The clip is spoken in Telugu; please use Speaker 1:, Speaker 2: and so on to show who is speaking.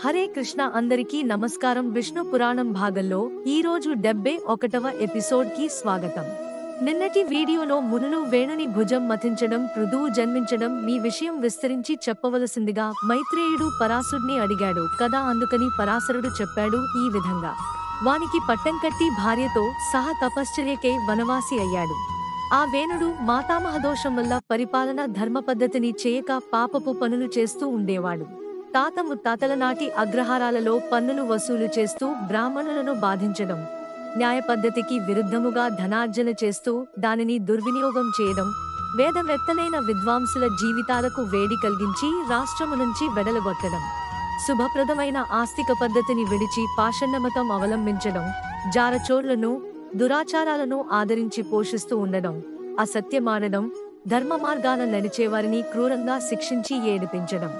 Speaker 1: హరే కృష్ణ. అందరికీ నమస్కారం. విష్ణు పురాణం భాగంలో ఈరోజు 71వ ఎపిసోడ్ కి స్వాగతం. నిన్నటి వీడియోలో మునులు వేణుని భుజం మథించడం, పృథువు జన్మించడం మీ విషయం విస్తరించి చెప్పవలసిందిగా మైత్రేయుడు పరాశరుడిని అడిగాడు కదా. అందుకని పరాశరుడు చెప్పాడు ఈ విధంగా: వానికి పట్టం కట్టి భార్యతో సహా తపశ్చర్యకై వనవాసి అయ్యాడు. ఆ వేణుడు మాతామహదోషం వల్ల పరిపాలన ధర్మ పద్ధతిని చేయక పాపపు పనులు చేస్తూ ఉండేవాడు. తాత ముత్తాతల నాటి అగ్రహారాలలో పన్నులు వసూలు చేస్తూ బ్రాహ్మణులను బాధించడం, న్యాయ పద్ధతికి విరుద్ధముగా ధనార్జన చేస్తూ దానిని దుర్వినియోగం చేయడం, వేదవేత్తలైన విద్వాంసుల జీవితాలకు వేడి కలిగించి రాష్ట్రము నుంచి వెడలగొట్టడం, శుభప్రదమైన ఆస్తిక పద్ధతిని విడిచి పాషండమతం అవలంబించడం, జారచోర్లను దురాచారాలను ఆదరించి పోషిస్తూ ఉండడం, అసత్యమాడడం, ధర్మ మార్గాన నడిచేవారిని క్రూరంగా శిక్షించి ఏడిపించడం,